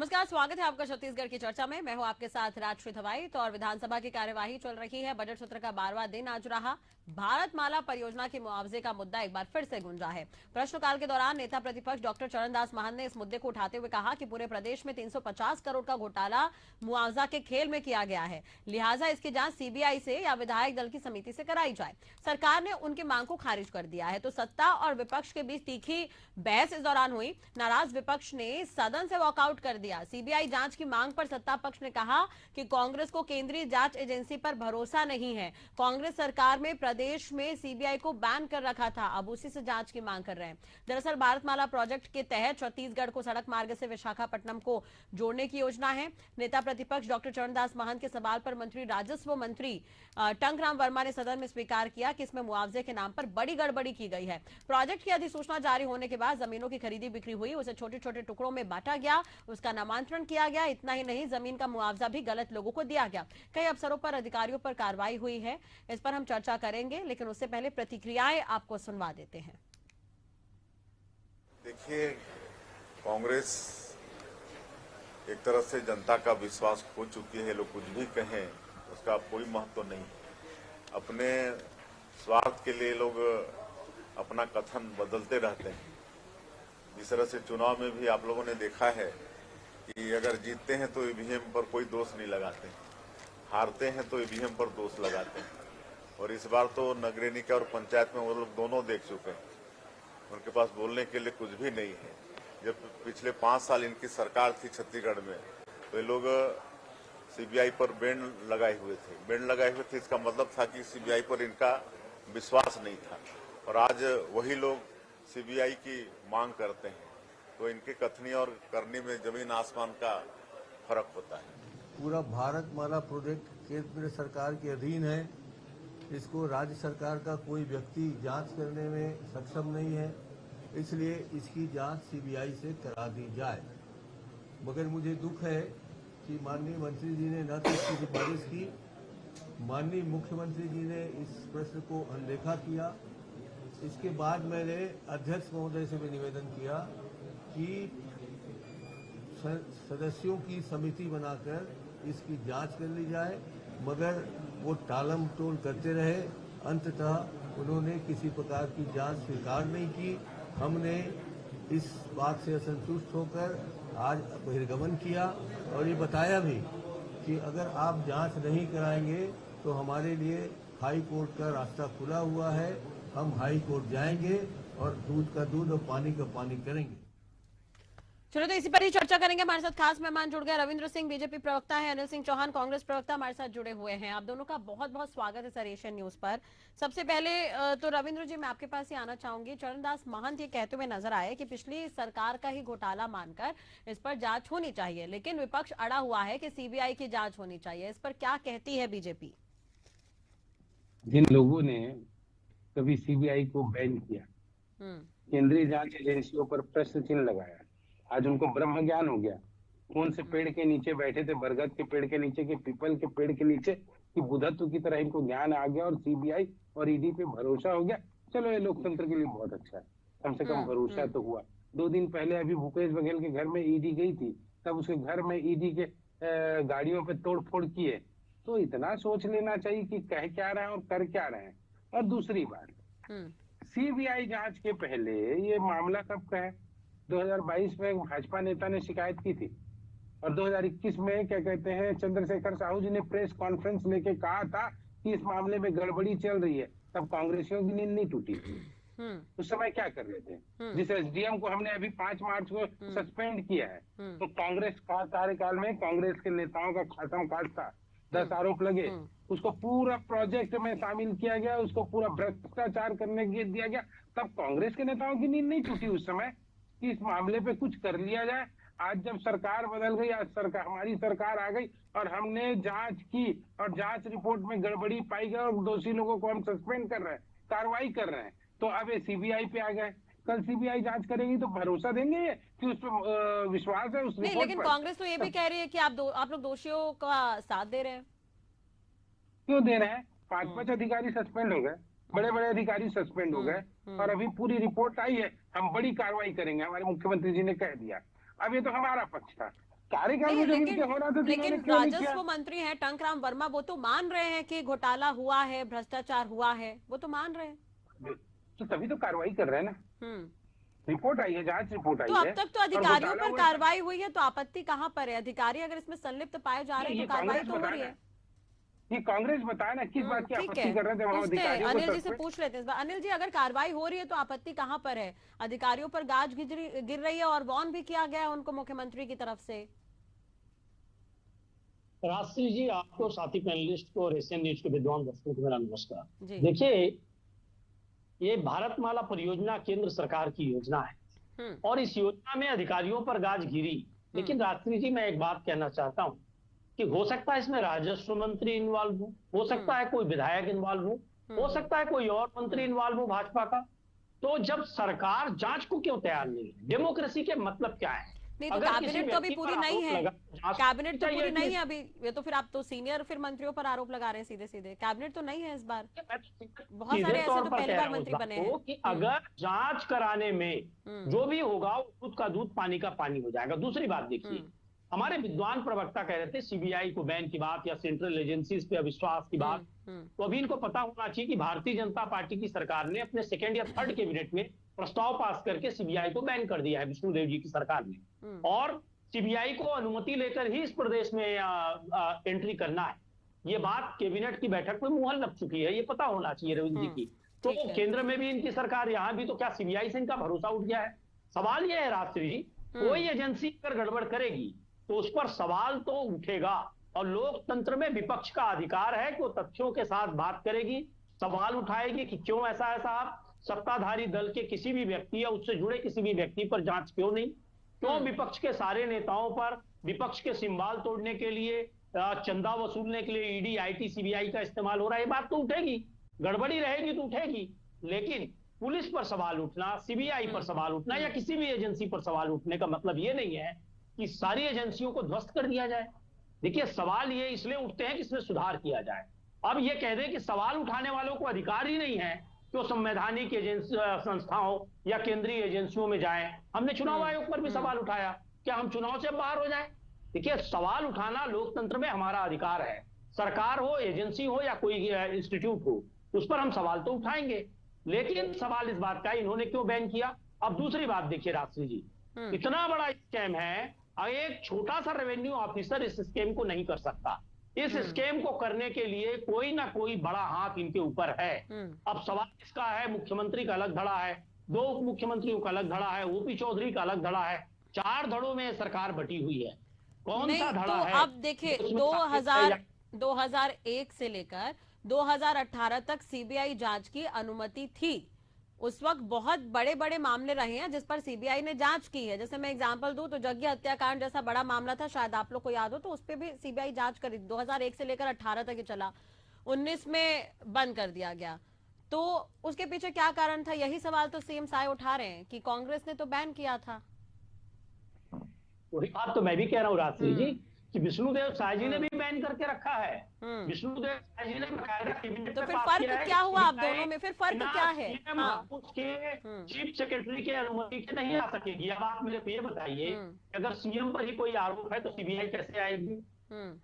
नमस्कार, स्वागत है आपका छत्तीसगढ़ की चर्चा में। मैं हूं आपके साथ राजश्री धवाई। तो और विधानसभा की कार्यवाही चल रही है। बजट सत्र का 12वां दिन आज रहा। भारतमाला परियोजना के मुआवजे का मुद्दा एक बार फिर से गूंजा है। प्रश्नकाल के दौरान नेता प्रतिपक्ष डॉक्टर चरणदास महंत ने इस मुद्दे को उठाते हुए कहा कि पूरे प्रदेश में 350 करोड़ का घोटाला मुआवजा के खेल में किया गया है, लिहाजा इसकी जांच सीबीआई से या विधायक दल की समिति से कराई जाए। सरकार ने उनकी मांग को खारिज कर दिया है। तो सत्ता और विपक्ष के बीच तीखी बहस इस दौरान हुई। नाराज विपक्ष ने सदन से वॉकआउट कर दिया। सीबीआई जांच की मांग पर सत्ता पक्ष ने कहा कि कांग्रेस को केंद्रीय जांच एजेंसी पर भरोसा नहीं है। कांग्रेस सरकार में प्रदेश में सीबीआई को बैन कर रखा था, अब उसी से जांच की मांग कर रहे हैं। दरअसल भारतमाला प्रोजेक्ट के तहत छत्तीसगढ़ को सड़क मार्ग से विशाखापट्टनम को जोड़ने की योजना है। नेता प्रतिपक्ष डॉक्टर चरणदास महंत के सवाल पर मंत्री राजस्व मंत्री टंकराम वर्मा ने सदन में स्वीकार किया कि इसमें मुआवजे के नाम पर बड़ी गड़बड़ी की गई है। प्रोजेक्ट की अधिसूचना जारी होने के बाद जमीनों की खरीदी बिक्री हुई, उसे छोटे छोटे टुकड़ों में बांटा गया, उसका नामांतरण किया गया। इतना ही नहीं, जमीन का मुआवजा भी गलत लोगों को दिया गया। कई अफसरों पर, अधिकारियों पर कार्रवाई हुई है। इस पर हम चर्चा करेंगे, लेकिन उससे पहले प्रतिक्रियाएं आपको सुनवा देते हैं। देखिए, कांग्रेस एक तरह से जनता का विश्वास खो चुकी है। लोग कुछ भी कहें उसका कोई महत्व नहीं है। अपने स्वार्थ के लिए लोग अपना कथन बदलते रहते हैं। जिस तरह से चुनाव में भी आप लोगों ने देखा है कि अगर जीतते हैं तो ईवीएम पर कोई दोष नहीं लगाते, हारते हैं तो ईवीएम पर दोष लगाते हैं। और इस बार तो नगरीय निकाय और पंचायत में वो लोग दोनों देख चुके हैं। उनके पास बोलने के लिए कुछ भी नहीं है। जब पिछले 5 साल इनकी सरकार थी छत्तीसगढ़ में, तो ये लोग सीबीआई पर बैंड लगाए हुए थे। बैंड लगाए हुए थे, इसका मतलब था कि सीबीआई पर इनका विश्वास नहीं था। और आज वही लोग सीबीआई की मांग करते हैं, तो इनके कथनी और करनी में जमीन आसमान का फर्क होता है। पूरा भारतमाला प्रोजेक्ट केंद्र सरकार के अधीन है। इसको राज्य सरकार का कोई व्यक्ति जांच करने में सक्षम नहीं है, इसलिए इसकी जांच सीबीआई से करा दी जाए। मगर मुझे दुख है कि माननीय मंत्री जी ने न तो इसकी सिफारिश की, माननीय मुख्यमंत्री जी ने इस प्रश्न को अनदेखा किया। इसके बाद मैंने अध्यक्ष महोदय से भी निवेदन किया कि सदस्यों की समिति बनाकर इसकी जांच कर ली जाए, मगर वो टालम टोल करते रहे। अंततः उन्होंने किसी प्रकार की जांच स्वीकार नहीं की। हमने इस बात से असंतुष्ट होकर आज बहिर्गमन किया और ये बताया भी कि अगर आप जांच नहीं कराएंगे तो हमारे लिए हाई कोर्ट का रास्ता खुला हुआ है। हम हाई कोर्ट जाएंगे और दूध का दूध और पानी का पानी करेंगे। चलो, तो इसी पर ही चर्चा करेंगे। हमारे साथ खास मेहमान जुड़ गए। रविंद्र सिंह बीजेपी प्रवक्ता है, अनिल सिंह चौहान कांग्रेस प्रवक्ता हमारे साथ जुड़े हुए हैं। आप दोनों का बहुत बहुत स्वागत है सर एशियन न्यूज पर। सबसे पहले तो रविंद्र जी, मैं आपके पास ही आना चाहूंगी। चरणदास महंत ये कहते हुए नजर आए कि पिछली सरकार का ही घोटाला मानकर इस पर जांच होनी चाहिए, लेकिन विपक्ष अड़ा हुआ है कि सीबीआई की जांच होनी चाहिए। इस पर क्या कहती है बीजेपी? जिन लोगों ने कभी सीबीआई को बैन किया, केंद्रीय जांच एजेंसियों पर प्रश्न चिन्ह लगाया, आज उनको ब्रह्म ज्ञान हो गया। कौन से पेड़ के नीचे बैठे थे, बरगद के पेड़ के नीचे कि पीपल के पेड़ के नीचे, कि बुद्धत्व की तरह इनको ज्ञान आ गया और सीबीआई और ईडी पे भरोसा हो गया। चलो, ये लोकतंत्र के लिए बहुत अच्छा है, कम से कम भरोसा तो हुआ। 2 दिन पहले अभी भूपेश बघेल के घर में ईडी गई थी, तब उसके घर में ईडी के गाड़ियों पे तोड़फोड़ किए। तो इतना सोच लेना चाहिए कि कह क्या रहे हैं और कर क्या रहे हैं। और दूसरी बात, सीबीआई जांच के पहले ये मामला कब का है? 2022 में भाजपा नेता ने शिकायत की थी और 2021 में क्या कहते हैं, चंद्रशेखर साहू जी ने प्रेस कॉन्फ्रेंस लेके कहा था कि इस मामले में गड़बड़ी चल रही है। तब कांग्रेसियों की नींद नहीं टूटी थी। उस समय क्या कर रहे थे? जिस एसडीएम को हमने अभी 5 मार्च को सस्पेंड किया है, तो कांग्रेस का कार्यकाल में कांग्रेस के नेताओं का खात्मा काट था, 10 आरोप लगे, उसको पूरा प्रोजेक्ट में शामिल किया गया, उसको पूरा भ्रष्टाचार करने के दिया गया। तब कांग्रेस के नेताओं की नींद नहीं टूटी उस समय कि इस मामले पे कुछ कर लिया जाए। आज जब सरकार बदल गई, आज हमारी सरकार आ गई और हमने जांच की और जांच रिपोर्ट में गड़बड़ी पाई गई और दोषी लोगों को हम सस्पेंड कर रहे हैं, कार्रवाई कर रहे हैं, तो अब ये सीबीआई पे आ गए। कल सीबीआई जांच करेगी तो भरोसा देंगे कि उस पर विश्वास है उस रिपोर्ट पर। लेकिन कांग्रेस तो ये भी कह रही है कि आप लोग दोषियों का साथ दे रहे हैं। क्यों दे रहे हैं? 5 अधिकारी सस्पेंड हो गए, बड़े बड़े अधिकारी सस्पेंड हो गए और अभी पूरी रिपोर्ट आई है, हम बड़ी कार्रवाई करेंगे, हमारे मुख्यमंत्री जी ने कह दिया। अब ये तो हमारा पक्ष था। कार्यकाल में जब इनके हो रहा था तो लेकिन इन्होंने क्यों नहीं किया? राजस्व मंत्री हैं टंकराम वर्मा, वो तो मान रहे हैं कि घोटाला हुआ है, भ्रष्टाचार हुआ है, वो तो मान रहे हैं। तो तभी तो कार्रवाई कर रहे हैं ना। रिपोर्ट आई है, जांच रिपोर्ट आई तो है। अब तक तो अधिकारियों पर कार्रवाई हुई है, तो आपत्ति कहाँ पर है? अधिकारी अगर इसमें संलिप्त पाए जा रहे हैं तो कार्रवाई तो हो रही है। ये कांग्रेस बताया ना किस बात की ठीक आपत्ति है, कर रहे थे वहां पूछते हैं, अधिकारियों अनिल को जी से पूछ लेते हैं इस बार। अनिल जी, अगर कार्रवाई हो रही है तो आपत्ति कहाँ पर है? अधिकारियों पर गाज गिर रही है और वॉर्न भी किया गया है उनको मुख्यमंत्री की तरफ से। राष्ट्रीय जी, आपको, साथी पैनलिस्ट को और एशियन न्यूज के विद्वान दर्शकों को मेरा नमस्कार। जी। देखिए, ये भारतमाला परियोजना केंद्र सरकार की योजना है और इस योजना में अधिकारियों पर गाज गिरी, लेकिन राष्ट्रीय जी मैं एक बात कहना चाहता हूं कि हो सकता है इसमें राजस्व मंत्री इन्वॉल्व हो सकता है कोई विधायक इन्वॉल्व हो सकता है कोई और मंत्री इन्वॉल्व हो भाजपा का। तो जब सरकार जांच को क्यों तैयार नहीं है? डेमोक्रेसी के मतलब क्या है? नहीं तो अगर किसी कैबिनेट तो अभी व्यक्ति पूरी पर नहीं आरोप है, लगा- कैबिनेट तो चाहिए पूरी नहीं कि- है अभी। ये तो फिर आप तो सीनियर फिर मंत्रियों पर आरोप लगा रहे हैं सीधे सीधे। कैबिनेट तो नहीं है इस बार, बहुत सारे ऐसे तो पहली बार मंत्री बने हैं कि अगर जांच कराने में जो भी होगा वो दूध का दूध पानी का पानी हो जाएगा। दूसरी बात देखिए, हमारे विद्वान प्रवक्ता कह रहे थे सीबीआई को बैन की बात या सेंट्रल एजेंसीज पे अविश्वास की बात, तो अभी इनको पता होना चाहिए कि भारतीय जनता पार्टी की सरकार ने अपने सेकेंड या थर्ड कैबिनेट में प्रस्ताव पास करके सीबीआई को बैन कर दिया है, विष्णुदेव जी की सरकार ने। और सीबीआई को अनुमति लेकर ही इस प्रदेश में एंट्री करना है। ये बात कैबिनेट की बैठक में मुहर लग चुकी है, ये पता होना चाहिए रविंद्र जी की। तो केंद्र में भी इनकी सरकार, यहाँ भी, तो क्या सीबीआई से इनका भरोसा उठ गया है? सवाल यह है राष्ट्रीय जी, कोई एजेंसी अगर गड़बड़ करेगी तो उस पर सवाल तो उठेगा और लोकतंत्र में विपक्ष का अधिकार है कि वो तथ्यों के साथ बात करेगी, सवाल उठाएगी कि क्यों ऐसा है साहब, सत्ताधारी दल के किसी भी व्यक्ति या उससे जुड़े किसी भी व्यक्ति पर जांच क्यों नहीं, क्यों विपक्ष के सारे नेताओं पर विपक्ष के सिंबल तोड़ने के लिए, चंदा वसूलने के लिए ईडी, आईटी, सीबीआई का इस्तेमाल हो रहा है? ये बात तो उठेगी, गड़बड़ी रहेगी तो उठेगी। लेकिन पुलिस पर सवाल उठना, सीबीआई पर सवाल उठना या किसी भी एजेंसी पर सवाल उठने का मतलब ये नहीं है कि सारी एजेंसियों को ध्वस्त कर दिया जाए। देखिए, सवाल ये इसलिए उठते हैं कि इसमें सुधार किया जाए। अब ये कह दें कि सवाल उठाने वालों को अधिकार ही नहीं है कि वो संवैधानिक एजेंसी, संस्थाओं या केंद्रीय एजेंसियों में जाएं। हमने चुनाव आयोग पर भी सवाल उठाया, क्या हम चुनाव से बाहर हो जाएं? देखिए, सवाल उठाना लोकतंत्र में हमारा अधिकार है। सरकार हो, एजेंसी हो या कोई इंस्टीट्यूट हो, उस पर हम सवाल तो उठाएंगे। लेकिन सवाल इस बात का इन्होंने क्यों बैन किया। अब दूसरी बात देखिए राष्ट्रीय जी, इतना बड़ा स्कैम है, एक छोटा सा रेवेन्यू ऑफिसर इस स्कैम को नहीं कर सकता। इस स्कैम को करने के लिए कोई ना कोई बड़ा हाथ इनके ऊपर है। अब सवाल इसका है, मुख्यमंत्री का अलग धड़ा है, दो उप मुख्यमंत्रियों का अलग धड़ा है, ओपी चौधरी का अलग धड़ा है, 4 धड़ों में सरकार बटी हुई है। कौन सा धड़ा तो है? अब देखिए 2001 से लेकर 2018 तक सीबीआई जांच की अनुमति थी। उस वक्त बहुत बड़े बड़े मामले रहे हैं जिस पर सीबीआई ने जांच की है। जैसे मैं एग्जांपल दूं तो जग्गी हत्याकांड जैसा बड़ा मामला था, शायद आप लोग को याद हो, तो उस पर भी सीबीआई जांच करी। 2001 से लेकर 18 तक ये चला, 19 में बंद कर दिया गया। तो उसके पीछे क्या कारण था? यही सवाल तो सीएम साय उठा रहे हैं कि कांग्रेस ने तो बैन किया था। वही बात तो मैं भी कह रहा हूँ राष्ट्रीय जी कि विष्णुदेव साय जी ने भी बैन करके रखा है। विष्णुदेव साय जी ने तो फिर फर्क क्या हुआ आप दोनों में? फिर फर्क क्या है? उसके चीफ सेक्रेटरी के अनुमति के नहीं आ सकेगी। अब आप मेरे को ये बताइए, अगर सीएम पर ही कोई आरोप है तो सीबीआई कैसे आएगी?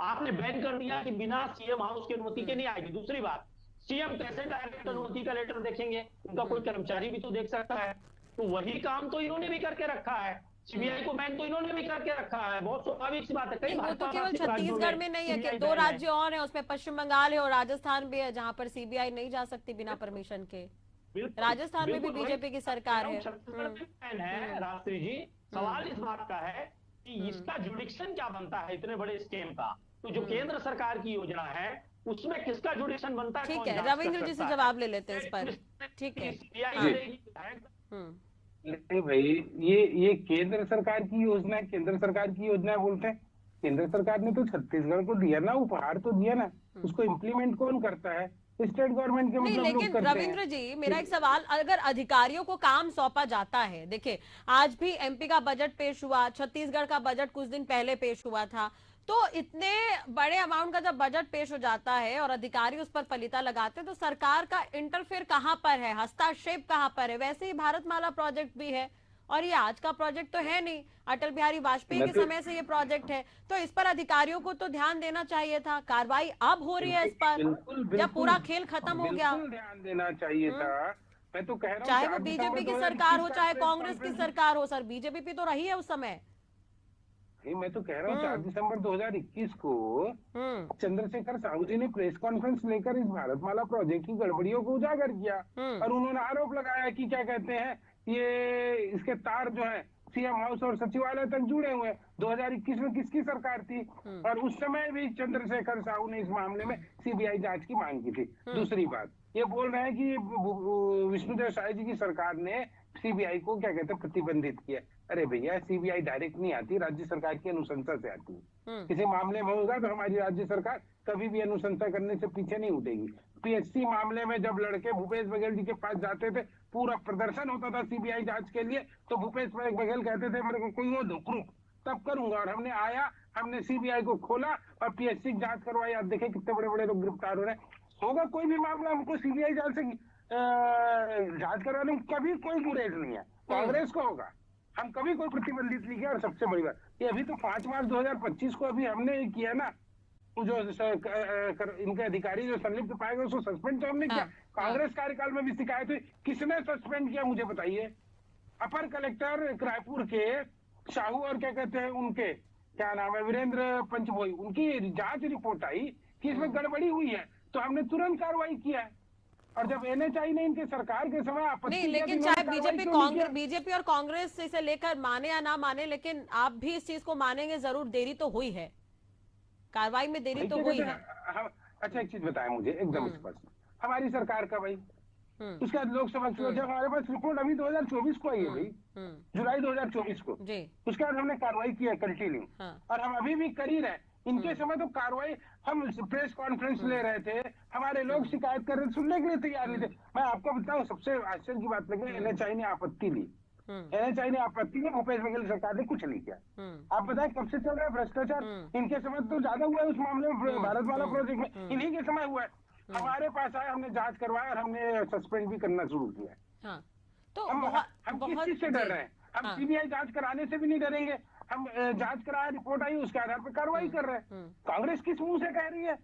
आपने बैन कर दिया कि बिना सीएम हाउस की अनुमति के नहीं आएगी। दूसरी बात, सीएम कैसे डायरेक्ट अनुमति का लेटर देखेंगे? उनका कोई कर्मचारी भी तो देख सकता है। तो वही काम तो इन्होंने भी करके रखा है, सीबीआई को बैन तो इन्होंने भी करके रखा है। बहुत स्वाभाविक सी बात है। कई वो तो केवल छत्तीसगढ़ में नहीं है कि 2 राज्य और हैं, उसमें पश्चिम बंगाल है और राजस्थान भी है जहां पर सीबीआई नहीं जा सकती बिना परमिशन के। राजस्थान में भी बीजेपी की सरकार है। छत्तीसगढ़ में बैन है राष्ट्रीय जी। सवाल इस बात का है कि इसका जुडिक्शन क्या बनता है इतने बड़े स्कीम का? तो जो केंद्र सरकार की योजना है उसमें किसका जुडिक्शन बनता है? ठीक है, रविंद्र जी से जवाब ले लेते हैं इस पर। ठीक है नहीं भाई, ये केंद्र सरकार की योजना है, केंद्र सरकार की योजना बोलते हैं। केंद्र सरकार ने तो छत्तीसगढ़ को दिया ना, उपहार तो दिया ना, उसको इम्प्लीमेंट कौन करता है? स्टेट गवर्नमेंट के नहीं, मतलब लोग लेकिन करते हैं। रविंद्र जी, मेरा एक सवाल, अगर अधिकारियों को काम सौंपा जाता है, देखिए आज भी एमपी का बजट पेश हुआ, छत्तीसगढ़ का बजट कुछ दिन पहले पेश हुआ था, तो इतने बड़े अमाउंट का जब बजट पेश हो जाता है और अधिकारी उस पर पलीता लगाते हैं तो सरकार का इंटरफेयर कहां पर है, हस्तक्षेप कहां पर है? वैसे ही भारतमाला प्रोजेक्ट भी है और ये आज का प्रोजेक्ट तो है नहीं, अटल बिहारी वाजपेयी के समय से ये प्रोजेक्ट है, तो इस पर अधिकारियों को तो ध्यान देना चाहिए था। कार्रवाई अब हो रही है इस पर, जब पूरा खेल खत्म हो गया। ध्यान देना चाहिए था। मैं तो कह रहा हूँ, चाहे वो बीजेपी की सरकार हो चाहे कांग्रेस की सरकार हो, सर बीजेपी भी तो रही है उस समय। मैं तो कह रहा हूँ 4 दिसंबर 2021 को चंद्रशेखर साहू जी ने प्रेस कॉन्फ्रेंस लेकर इस भारतमाला प्रोजेक्ट की गड़बड़ियों को उजागर किया और उन्होंने आरोप लगाया कि क्या कहते हैं, ये इसके तार जो है सीएम हाउस और सचिवालय तक जुड़े हुए हैं। 2021 में किसकी सरकार थी? और उस समय भी चंद्रशेखर साहू ने इस मामले में सीबीआई जांच की मांग की थी। दूसरी बात, ये बोल रहे हैं कि विष्णुदेव साय जी की सरकार ने सीबीआई को क्या कहते हैं प्रतिबंधित किया। अरे भैया, सीबीआई डायरेक्ट नहीं आती, राज्य सरकार की अनुशंसा से आती है। किसी मामले में होगा तो हमारी राज्य सरकार कभी भी अनुशंसा करने से पीछे नहीं उठेगी। पीएचसी मामले में जब लड़के भूपेश बघेल जी के पास जाते थे, पूरा प्रदर्शन होता था सीबीआई जांच के लिए, तो भूपेश बघेल कहते थे मेरे को कोई वो रुक तब करूंगा। और हमने आया, हमने सीबीआई को खोला और पीएचसी जांच करवाई। आप देखें कितने बड़े बड़े लोग गिरफ्तार हो रहे हैं। होगा कोई भी मामला, हमको सीबीआई जांच से जांच करवाने में कभी कोई गुरेज नहीं है। कांग्रेस को होगा, हम कभी कोई प्रतिबंधित नहीं किया। और सबसे बड़ी बात, ये अभी तो 5 मार्च 2025 को अभी हमने किया ना, जो इनके अधिकारी जो संलिप्त पाए गए उसको सस्पेंड तो हमने किया। कांग्रेस कार्यकाल में भी शिकायत हुई, किसने सस्पेंड किया मुझे बताइए? अपर कलेक्टर रायपुर के साहू और क्या कहते हैं उनके क्या नाम है, वीरेंद्र पंचभोई, उनकी जांच रिपोर्ट आई कि इसमें गड़बड़ी हुई है, तो हमने तुरंत कार्रवाई किया है। और जब एनएचआई ने इनके सरकार के समय आपत्ति नहीं, लेकिन चाहे बीजेपी और कांग्रेस इसे लेकर माने या ना माने, लेकिन आप भी इस चीज को मानेंगे जरूर, देरी तो हुई है, कार्रवाई में देरी तो हुई है। अच्छा, एक चीज बताएं मुझे एकदम स्पष्ट, हमारी सरकार का भाई, उसके बाद लोकसभा चुनाव, हमारे पास रिपोर्ट अभी 2024 को आई है भाई, जुलाई 2024 को। उसके बाद हमने कार्रवाई की है कंटिन्यू, और हम अभी भी कर ही रहे। इनके समय तो कार्रवाई, हम प्रेस कॉन्फ्रेंस ले रहे थे, हमारे लोग शिकायत कर रहे थे, सुनने के लिए तैयार नहीं थे। मैं आपको बताऊं, सबसे आश्चर्य की बात लगी, एनएचआई ने आपत्ति ली। एनएचआई ने आपत्ति ली, भूपेश बघेल सरकार ने कुछ नहीं किया। आप बताएं कब से चल रहा है भ्रष्टाचार? इनके समय तो ज्यादा हुआ है उस मामले में, भारतमाला प्रोजेक्ट में इन्हीं के समय हुआ है। हमारे पास आए, हमने जांच करवाया और हमने सस्पेंड भी करना शुरू किया। तो हम किस चीज से डर रहे हैं? हम सीबीआई जांच कराने से भी नहीं डरेंगे। हम जांच कराया, रिपोर्ट आई, उसके आधार पर कार्रवाई कर रहे हैं। कांग्रेस किस मुंह से कह रही है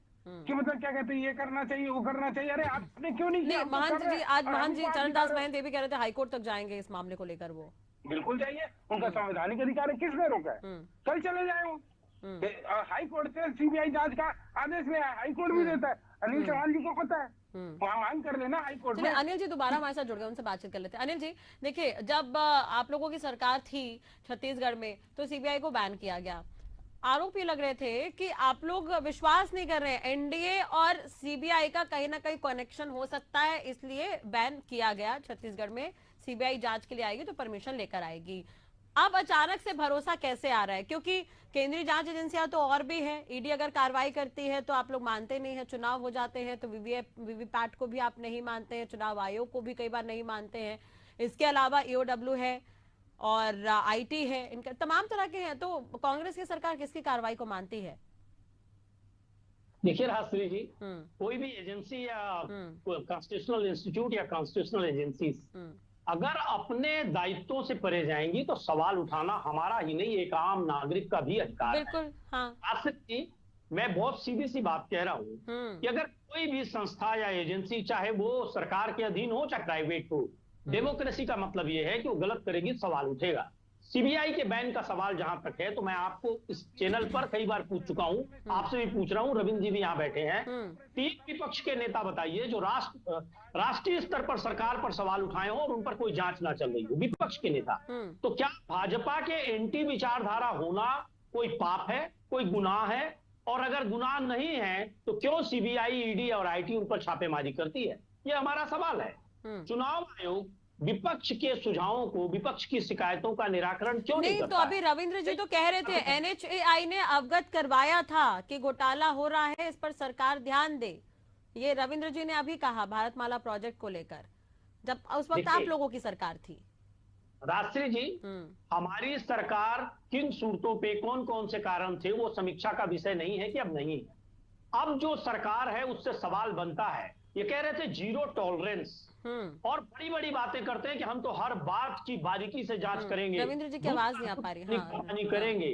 कि मतलब क्या कहते हैं, ये करना चाहिए वो करना चाहिए? अरे आपने क्यों नहीं किया? महंत जी, आज महंत जी चरणदास महंत ये भी कह रहे थे हाईकोर्ट तक जाएंगे इस मामले को लेकर। वो बिल्कुल जाइए, उनका संवैधानिक अधिकार है, किसने रोका है? कल चले जाए वो। हाईकोर्ट से सीबीआई जांच का आदेश ले, हाईकोर्ट भी देता है, अनिल चौहान जी को पता है, वहाँ मांग कर लेना हाईकोर्ट में। अनिल जी दोबारा हमारे साथ जुड़ गए, उनसे बातचीत कर लेते हैं। अनिल जी देखिए, जब आप लोगों की सरकार थी छत्तीसगढ़ में तो सीबीआई को बैन किया गया। आरोप ये लग रहे थे कि आप लोग विश्वास नहीं कर रहे हैं एनडीए और सीबीआई का कहीं ना कहीं कनेक्शन हो सकता है, इसलिए बैन किया गया छत्तीसगढ़ में। सीबीआई जांच के लिए आएगी तो परमिशन लेकर आएगी। अब अचानक से भरोसा कैसे आ रहा है? क्योंकि केंद्रीय जांच एजेंसियां तो और भी है, ईडी अगर कार्रवाई करती है तो आप लोग मानते नहीं है, चुनाव हो जाते हैं तो वीवीपैट को भी आप नहीं मानते हैं, चुनाव आयोग को भी कई बार नहीं मानते हैं। इसके अलावा ईओडब्ल्यू है और आईटी है, इनका तमाम तरह के हैं। तो कांग्रेस की सरकार किसकी कार्रवाई को मानती है? देखिए राजश्री जी, कोई भी एजेंसी या कॉन्स्टिट्यूशनल इंस्टीट्यूट या कॉन्स्टिट्यूशनल एजेंसी अगर अपने दायित्वों से परे जाएंगी तो सवाल उठाना हमारा ही नहीं, एक आम नागरिक का भी अधिकार है। बिल्कुल, हाँ। राजश्री जी, मैं बहुत सीधी सी बात कह रहा हूँ कि अगर कोई भी संस्था या एजेंसी, चाहे वो सरकार के अधीन हो चाहे प्राइवेट हो, डेमोक्रेसी का मतलब ये है कि वो गलत करेगी, सवाल उठेगा। सीबीआई के बैन का सवाल जहां तक है, तो मैं आपको इस चैनल पर कई बार पूछ चुका हूं, आपसे भी पूछ रहा हूं, रविंद्र जी भी यहाँ बैठे हैं। 3 विपक्ष के नेता बताइए जो राष्ट्रीय स्तर पर सरकार पर सवाल उठाए हो और उन पर कोई जांच ना चल रही हो, विपक्ष के नेता। तो क्या भाजपा के एंटी विचारधारा होना कोई पाप है, कोई गुनाह है? और अगर गुनाह नहीं है तो क्यों सीबीआई, ईडी और आईटी उन पर छापेमारी करती है? ये हमारा सवाल है। चुनाव आयोग विपक्ष के सुझावों को, विपक्ष की शिकायतों का निराकरण क्यों नहीं करता? तो अभी रविंद्र जी तो कह रहे थे एनएचएआई ने अवगत करवाया था कि घोटाला हो रहा है, इस पर सरकार ध्यान दे। ये रविंद्र जी ने अभी कहा भारतमाला प्रोजेक्ट को लेकर, जब उस वक्त आप लोगों की सरकार थी। राजश्री जी, हमारी सरकार किन सूरतों पे कौन कौन से कारण थे वो समीक्षा का विषय नहीं है कि अब नहीं है। अब जो सरकार है उससे सवाल बनता है ये कह रहे थे जीरो टॉलरेंस, और बड़ी बड़ी बातें करते हैं कि हम तो हर बात की बारीकी से जांच करेंगे। रविंद्र जी की आवाज नहीं आ पा रही। पानी करेंगे।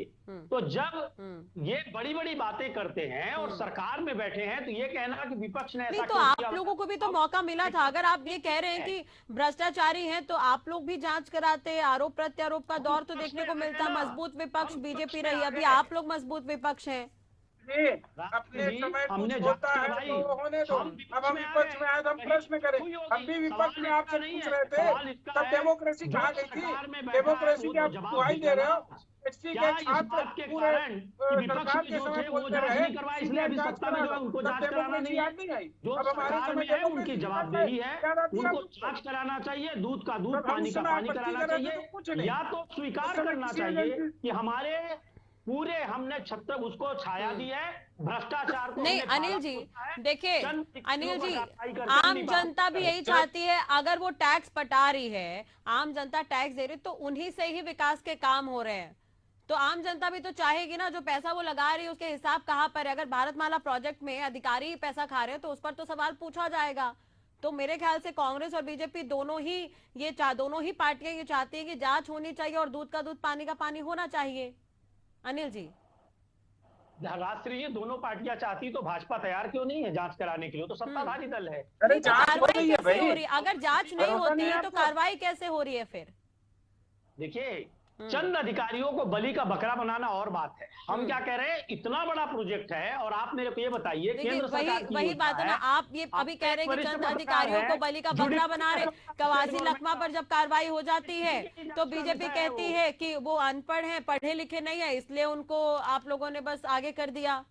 तो जब ये बड़ी बड़ी बातें करते हैं और सरकार में बैठे हैं, तो ये कहना कि विपक्ष ने ऐसा तो आप लोगों को भी तो मौका मिला था। अगर आप ये कह रहे हैं कि भ्रष्टाचारी हैं, तो आप लोग भी जांच कराते। आरोप प्रत्यारोप का दौर तो देखने को मिलता। मजबूत विपक्ष बीजेपी रही, अभी आप लोग मजबूत विपक्ष हैं। अपने समय कुछ होता है तो होने दो। अब हम विपक्ष में आए तो हम प्रश्न करें। हम भी विपक्ष में आपसे पूछ रहे थे, तब डेमोक्रेसी कहाँ गई थी? डेमोक्रेसी की आप दुहाई दे रहे हो। एससी के छात्र पूरे सरकार के समय बोलते रहे, इसलिए जांच करा दो। तब डेमोक्रेसी याद नहीं आई। अब हमारे समय उनकी जवाबदेही है, उनको जांच कराना चाहिए, दूध का दूध, पानी का पानी कराना चाहिए, या तो स्वीकार करना चाहिए कि हमारे पूरे हमने छत्र उसको छाया दी है, भ्रष्टाचार को। नहीं अनिल जी, देखिए अनिल जी, आम जनता भी यही चाहती है। अगर वो टैक्स पटा रही है, आम जनता टैक्स दे रही, तो उन्हीं से ही विकास के काम हो रहे हैं। तो आम जनता भी तो चाहेगी ना, जो पैसा वो लगा रही है उसके हिसाब कहाँ पर है। अगर भारतमाला प्रोजेक्ट में अधिकारी ही पैसा खा रहे हैं, तो उस पर तो सवाल पूछा जाएगा। तो मेरे ख्याल से कांग्रेस और बीजेपी दोनों ही पार्टियां ये चाहती है कि जांच होनी चाहिए और दूध का दूध पानी का पानी होना चाहिए। अनिल जी, राष्ट्रीय दोनों पार्टियां चाहती तो भाजपा तैयार क्यों नहीं है जांच कराने के लिए? तो सत्ताधारी दल है। अरे कार्रवाई कैसे हो रही है? अगर जांच नहीं होती है तो कार्रवाई कैसे हो रही है फिर? देखिए, चंद अधिकारियों को बलि का बकरा बनाना और बात है। हम क्या कह रहे हैं, इतना बड़ा प्रोजेक्ट है और आप मेरे को ये बताइए, केंद्र सरकार की वही बात है ना। आप ये अभी कह रहे हैं कि चंद अधिकारियों को बलि का बकरा बना रहे। कवासी लखमा पर जब कार्रवाई हो जाती है तो बीजेपी कहती है कि वो अनपढ़ हैं, पढ़े लिखे नहीं है, इसलिए उनको आप लोगों ने बस आगे कर दिया।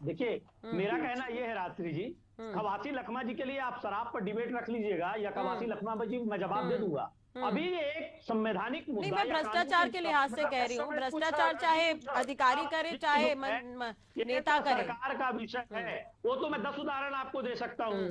देखिए, मेरा कहना ये है रात्रि जी, कवासी लखमा जी के लिए आप शराब पर डिबेट रख लीजिएगा, या कवासी लखमा जी मैं जवाब दे दूंगा। अभी ये एक संवैधानिक मुद्दा, नहीं, मैं भ्रष्टाचार के लिहाज से कह रही हूँ। भ्रष्टाचार चाहे अधिकारी करे चाहे नेता करे, सरकार का विषय है। वो तो मैं 10 उदाहरण आपको दे सकता हूँ।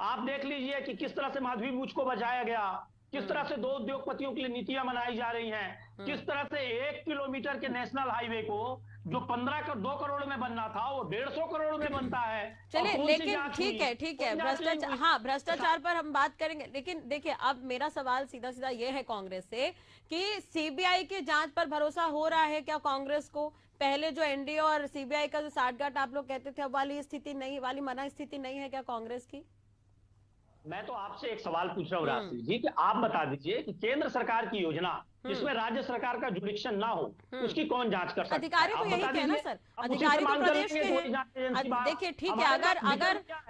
आप देख लीजिए कि किस तरह से माधवी बूच को बचाया गया, किस तरह से 2 उद्योगपतियों के लिए नीतियां बनाई जा रही हैं, किस तरह से 1 किलोमीटर के नेशनल हाईवे को जो 2 करोड़ में बनना था वो 150 करोड़ में बनता है। चलिए, लेकिन ठीक है भ्रष्टाचार, हाँ भ्रष्टाचार पर हम बात करेंगे। लेकिन देखिए, अब मेरा सवाल सीधा सीधा ये है कांग्रेस से कि सीबीआई की जांच पर भरोसा हो रहा है क्या कांग्रेस को? पहले जो एनडीए और सीबीआई का जो साठगांठ आप लोग कहते थे, अब वाली स्थिति नहीं, वाली मना स्थिति नहीं है क्या कांग्रेस की? मैं तो आपसे एक सवाल पूछ रहा हूँ राष्ट्रीय जी, कि आप बता दीजिए कि केंद्र सरकार की योजना जिसमें राज्य सरकार का जुडिक्शन ना हो, उसकी कौन जांच कर सकता है? अधिकारी तो यही कहना सर, अधिकारी तो प्रदेश के हैं। देखिए ठीक है,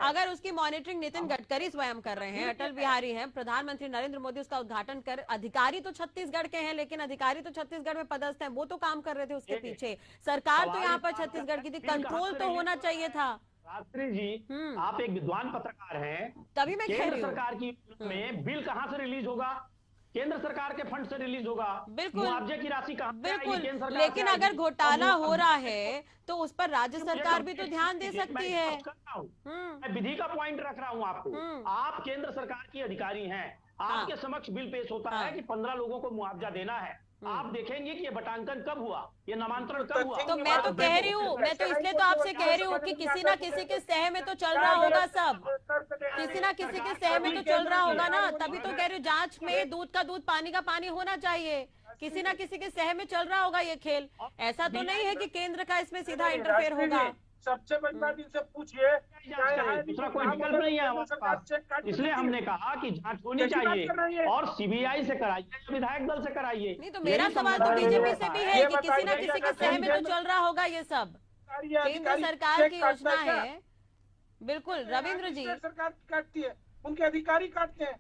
अगर उसकी मॉनिटरिंग नितिन गडकरी स्वयं कर रहे हैं, अटल बिहारी हैं, प्रधानमंत्री नरेंद्र मोदी उसका उद्घाटन कर, अधिकारी तो छत्तीसगढ़ के हैं, लेकिन अधिकारी तो छत्तीसगढ़ में पदस्थ हैं, वो तो काम कर रहे थे उसके पीछे। सरकार तो यहाँ पर छत्तीसगढ़ की थी, कंट्रोल तो होना चाहिए था। रात्रि जी, आप एक विद्वान पत्रकार हैं, तभी मैं कह रही हूँ। केंद्र सरकार की में बिल कहां से रिलीज होगा? केंद्र सरकार के फंड से रिलीज होगा। बिल्कुल, मुआवजे की राशि कहां से आएगी? केंद्र सरकार लेकिन अगर घोटाला हो रहा है तो उस पर राज्य सरकार भी तो ध्यान दे सकती है। मैं विधि का पॉइंट रख रहा हूं आपको। आप केंद्र सरकार की अधिकारी हैं, आपके समक्ष बिल पेश होता है कि 15 लोगों को मुआवजा देना है। आप देखेंगे कि ये बटांकन कब हुआ, ये नामांतरण कब हुआ। तो मैं तो कह रही हूँ, मैं तो इसलिए तो आपसे कह रही हूँ कि किसी ना किसी के सह में तो चल रहा होगा, सब किसी ना किसी के सह में तो चल रहा होगा ना। तभी तो कह रही हूँ, जांच में दूध का दूध पानी का पानी होना चाहिए। किसी ना किसी के सह में चल रहा होगा ये खेल। ऐसा तो नहीं है कि केंद्र का इसमें सीधा इंटरफेयर होगा। सबसे बड़ी बात इनसे पूछिए, दूसरा कोई विकल्प नहीं है हमारे पास। इसलिए हमने कहा कि जांच होनी चाहिए और सीबीआई से कराइए, विधायक दल से कराइए। नहीं तो मेरा सवाल तो बीजेपी से भी है कि किसी ना किसी के सह में तो चल रहा होगा ये सब। केंद्र सरकार की योजना है। बिल्कुल रविंद्र जी, सरकार काटती है, उनके अधिकारी काटते हैं।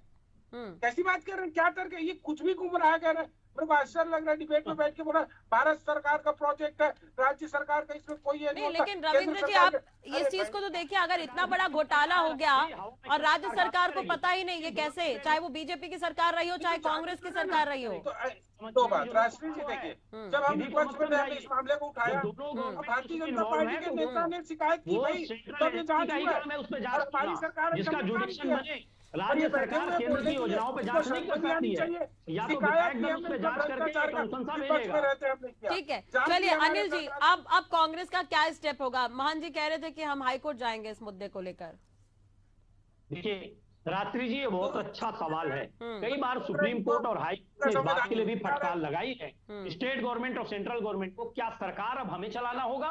कैसी बात कर रहे हैं? क्या करके ये कुछ भी गुमराह कर रहे हैं। मेरे को आश्चर्य लग रहा है, डिबेट में बैठ के बोला भारत सरकार का प्रोजेक्ट है, राज्य सरकार का इसमें कोई ये नहीं। लेकिन रविंद्र जी, आप इस चीज को तो देखिए, अगर इतना बड़ा घोटाला हो गया और राज्य सरकार को पता ही नहीं, ये कैसे? चाहे वो बीजेपी की सरकार रही हो, चाहे कांग्रेस की सरकार रही हो। दो बात राष्ट्रीय जी, देखिए जब हम विपक्ष में हमने इस मामले को उठाया, भारतीय जनता पार्टी के नेता ने शिकायत की, भाई तब ये जांच हुआ। हमारी सरकार जिसका जुडिक्शन बने, राज्य सरकार केंद्र की योजनाओं पे जांच नहीं कर सकती है, या तो विधायक दल उस पे जांच करके अनुशंसा भेजेगा। ठीक है, चलिए अनिल जी, अब कांग्रेस का क्या स्टेप होगा? महान जी कह रहे थे कि हम हाईकोर्ट जाएंगे इस मुद्दे को लेकर। देखिए रात्रि जी, ये बहुत अच्छा सवाल है। कई बार सुप्रीम कोर्ट और हाई कोर्ट ने इस बात के लिए भी फटकार लगाई है स्टेट गवर्नमेंट और सेंट्रल गवर्नमेंट को, क्या सरकार अब हमें चलाना होगा?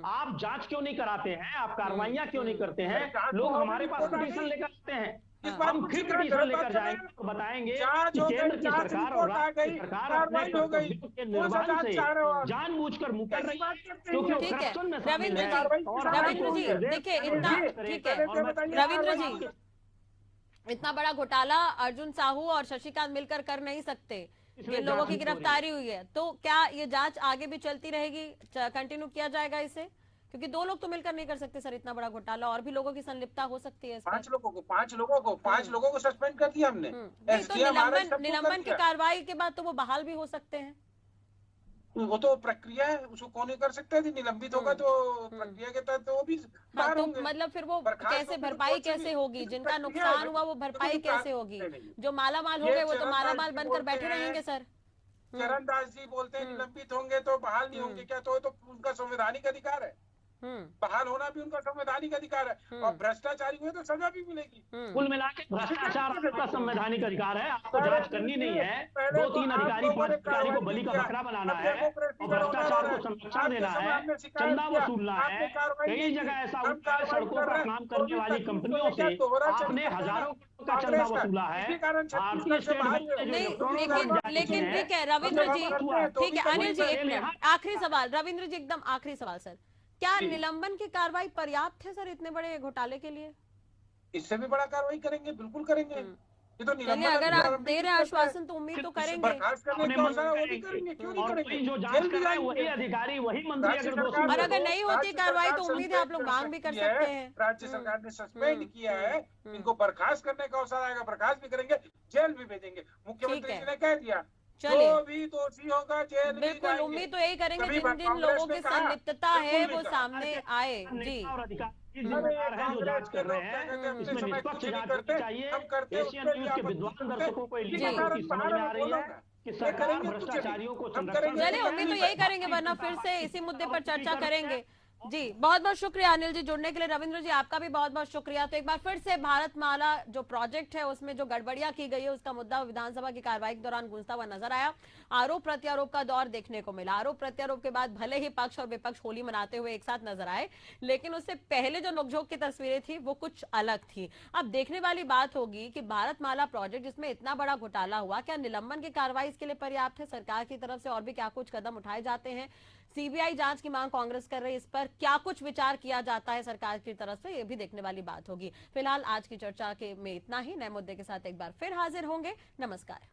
आप जांच क्यों नहीं कराते हैं? आप कार्रवाइयां क्यों नहीं करते हैं? लोग हमारे पास पिटीशन लेकर आते हैं, हम फिर पिटीशन लेकर जाएंगे तो बताएंगे कि केंद्र की सरकार और राज्य की सरकार अपने कर्तव्यों के निर्वहन से जानबूझकर मुकर रही है, क्योंकि वो करप्शन में शामिल है। और रविंद्र जी देखिए इतना, ठीक है रविंद्र जी, इतना बड़ा घोटाला अर्जुन साहू और शशिकांत मिलकर कर नहीं सकते। जिन लोगों की गिरफ्तारी हुई है, तो क्या ये जांच आगे भी चलती रहेगी, कंटिन्यू किया जाएगा इसे? क्योंकि दो लोग तो मिलकर नहीं कर सकते सर इतना बड़ा घोटाला, और भी लोगों की संलिप्तता हो सकती है। 5 लोगों को सस्पेंड कर दिया हमने। तो निलंबन की कार्रवाई के बाद तो वो बहाल भी हो सकते हैं। वो तो प्रक्रिया है, उसको कौन नहीं कर सकता है। निलंबित होगा तो प्रक्रिया के तहत वो भी बाहर तो होंगे। मतलब फिर वो कैसे भरपाई कैसे होगी? जिनका नुकसान हुआ वो भरपाई कैसे होगी? जो माला माल हो गए वो तो माला माल बनकर बैठे रहेंगे सर। चरणदास जी बोलते हैं निलंबित होंगे तो बहाल नहीं होंगे, क्या? तो उनका संवैधानिक अधिकार है, बहाल होना भी उनका संवैधानिक अधिकार है। और भ्रष्टाचारी हुए तो सजा भी मिलेगी। कुल मिला के भ्रष्टाचार आपका संवैधानिक अधिकार है, आपको जांच करनी नहीं है। 2-3 अधिकारी 5 अधिकारी को बलि का बकरा बनाना है और भ्रष्टाचार को संरक्षण देना है, चंदा वसूलना है। कई जगह ऐसा होता है, सड़कों पर काम करने वाली कंपनियों से आपने हजारों का चंदा वसूला है। भारतीय स्टेट बैंक ने लेकिन ठीक है रविंद्र जी, ठीक है अनिल जी, एक मिनट आखिरी सवाल, रविंद्र जी एकदम आखिरी सवाल सर, क्या निलंबन की कार्रवाई पर्याप्त है सर इतने बड़े घोटाले के लिए? इससे भी बड़ा कार्रवाई करेंगे, बिल्कुल करेंगे। ये तो चलिए अगर आप दे रहे हैं आश्वासन तो उम्मीद तो करेंगे। बर्खास्त करने का अवसर वो भी करेंगे, क्यों नहीं करेंगे? जो जांच कर रहे हैं वही अधिकारी वही मंत्री अगर दोषी, और अगर नहीं होती कार्रवाई तो उम्मीद है आप लोग मांग भी कर सकते हैं। राज्य सरकार ने सस्पेंड किया है, इनको बर्खास्त करने का अवसर आएगा, बर्खास्त भी करेंगे, जेल भी भेजेंगे। मुख्यमंत्री जी ने कह दिया चलिए जो भी दोषी होगा जेल में बिल्कुल, जाएंगे। उम्मीद तो यही करेंगे जिन जिन लोगों की संलिप्तता है वो सामने आए। जी और अधिकारी जिम्मेदार हैं जो जांच कर रहे हैं, इसमें निष्पक्ष जांच होनी चाहिए। एशियन न्यूज के विद्वान दर्शकों को समझ में आ रही है कि सरकार भ्रष्टाचारियों को संरक्षण। चलिए उम्मीद तो यही करेंगे, वरना फिर से इसी मुद्दे पर चर्चा करेंगे। जी बहुत बहुत शुक्रिया अनिल जी जुड़ने के लिए। रविंद्र जी आपका भी बहुत बहुत शुक्रिया। तो एक बार फिर से भारतमाला जो प्रोजेक्ट है उसमें जो गड़बड़ियां की गई है उसका मुद्दा विधानसभा की कार्रवाई के दौरान गूंजता हुआ नजर आया। आरोप प्रत्यारोप का दौर देखने को मिला। आरोप प्रत्यारोप के बाद भले ही पक्ष और विपक्ष होली मनाते हुए एक साथ नजर आए, लेकिन उससे पहले जो नोकझोंक की तस्वीरें थी वो कुछ अलग थी। अब देखने वाली बात होगी कि भारतमाला प्रोजेक्ट जिसमें इतना बड़ा घोटाला हुआ, क्या निलंबन की कार्रवाई इसके लिए पर्याप्त है? सरकार की तरफ से और भी क्या कुछ कदम उठाए जाते हैं? सीबीआई जांच की मांग कांग्रेस कर रही है, इस पर क्या कुछ विचार किया जाता है सरकार की तरफ से, ये भी देखने वाली बात होगी। फिलहाल आज की चर्चा के में इतना ही। नए मुद्दे के साथ एक बार फिर हाजिर होंगे। नमस्कार।